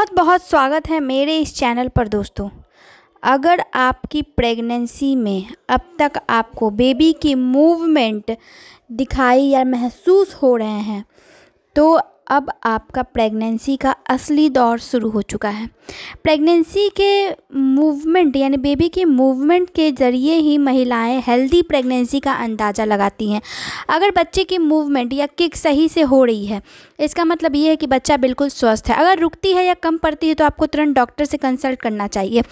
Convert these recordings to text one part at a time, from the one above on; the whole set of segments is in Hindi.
बहुत बहुत स्वागत है मेरे इस चैनल पर दोस्तों। अगर आपकी प्रेगनेंसी में अब तक आपको बेबी की मूवमेंट दिखाई या महसूस हो रहे हैं तो अब आपका प्रेगनेंसी का असली दौर शुरू हो चुका है। प्रेगनेंसी के मूवमेंट यानी बेबी की मूवमेंट के ज़रिए ही महिलाएं हेल्दी प्रेगनेंसी का अंदाज़ा लगाती हैं। अगर बच्चे की मूवमेंट या किक सही से हो रही है, इसका मतलब ये है कि बच्चा बिल्कुल स्वस्थ है। अगर रुकती है या कम पड़ती है तो आपको तुरंत डॉक्टर से कंसल्ट करना चाहिए।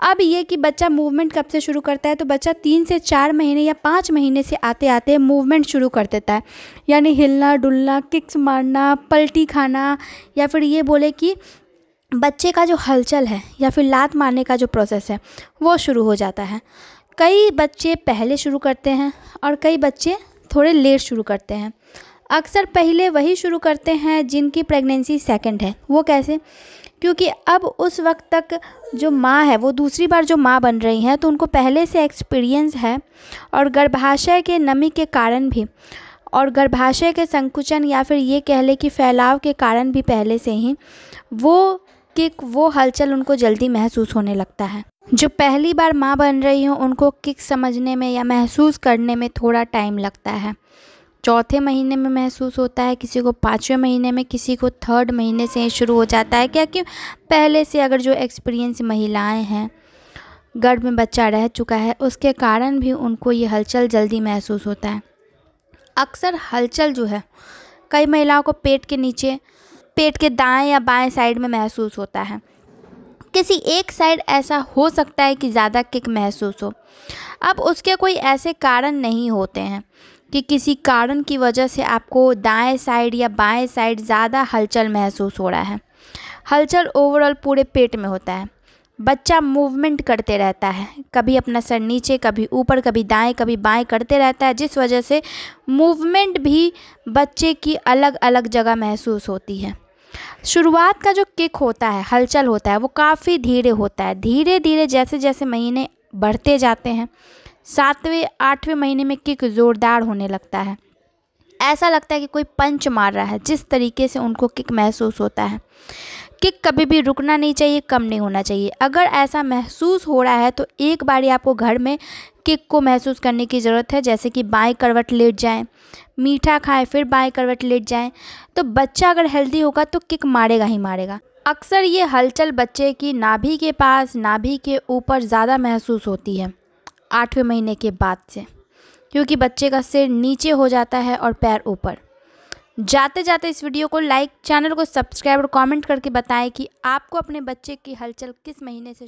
अब ये कि बच्चा मूवमेंट कब से शुरू करता है, तो बच्चा 3 से 4 महीने या 5 महीने से आते आते मूवमेंट शुरू कर देता है, यानी हिलना डुलना, किक्स मारना, पलटी खाना, या फिर ये बोले कि बच्चे का जो हलचल है या फिर लात मारने का जो प्रोसेस है वो शुरू हो जाता है। कई बच्चे पहले शुरू करते हैं और कई बच्चे थोड़े लेट शुरू करते हैं। अक्सर पहले वही शुरू करते हैं जिनकी प्रेगनेंसी सेकंड है। वो कैसे? क्योंकि अब उस वक्त तक जो माँ है वो दूसरी बार जो माँ बन रही हैं तो उनको पहले से एक्सपीरियंस है, और गर्भाशय के नमी के कारण भी और गर्भाशय के संकुचन या फिर ये कह लें कि फैलाव के कारण भी पहले से ही वो हलचल उनको जल्दी महसूस होने लगता है। जो पहली बार माँ बन रही हो उनको किक समझने में या महसूस करने में थोड़ा टाइम लगता है। चौथे महीने में महसूस होता है, किसी को 5वें महीने में, किसी को 3rd महीने से शुरू हो जाता है। क्या कि पहले से अगर जो एक्सपीरियंस महिलाएं हैं, गर्भ में बच्चा रह चुका है, उसके कारण भी उनको ये हलचल जल्दी महसूस होता है। अक्सर हलचल जो है कई महिलाओं को पेट के नीचे, पेट के दाएं या बाएं साइड में महसूस होता है। किसी एक साइड ऐसा हो सकता है कि ज़्यादा किक महसूस हो। अब उसके कोई ऐसे कारण नहीं होते हैं कि किसी कारण की वजह से आपको दाएं साइड या बाएं साइड ज़्यादा हलचल महसूस हो रहा है। हलचल ओवरऑल पूरे पेट में होता है। बच्चा मूवमेंट करते रहता है, कभी अपना सर नीचे, कभी ऊपर, कभी दाएं, कभी बाएं करते रहता है, जिस वजह से मूवमेंट भी बच्चे की अलग अलग जगह महसूस होती है। शुरुआत का जो किक होता है, हलचल होता है, वो काफ़ी धीरे होता है। धीरे धीरे जैसे जैसे महीने बढ़ते जाते हैं, 7वें 8वें महीने में किक ज़ोरदार होने लगता है। ऐसा लगता है कि कोई पंच मार रहा है, जिस तरीके से उनको किक महसूस होता है। किक कभी भी रुकना नहीं चाहिए, कम नहीं होना चाहिए। अगर ऐसा महसूस हो रहा है तो एक बारी आपको घर में किक को महसूस करने की ज़रूरत है, जैसे कि बाएं करवट लेट जाएं, मीठा खाएं, फिर बाएं करवट लेट जाएं। तो बच्चा अगर हेल्दी होगा तो किक मारेगा ही मारेगा। अक्सर ये हलचल बच्चे की नाभि के पास, नाभि के ऊपर ज़्यादा महसूस होती है 8वें महीने के बाद से, क्योंकि बच्चे का सिर नीचे हो जाता है और पैर ऊपर। जाते जाते इस वीडियो को लाइक, चैनल को सब्सक्राइब और कमेंट करके बताएं कि आपको अपने बच्चे की हलचल किस महीने से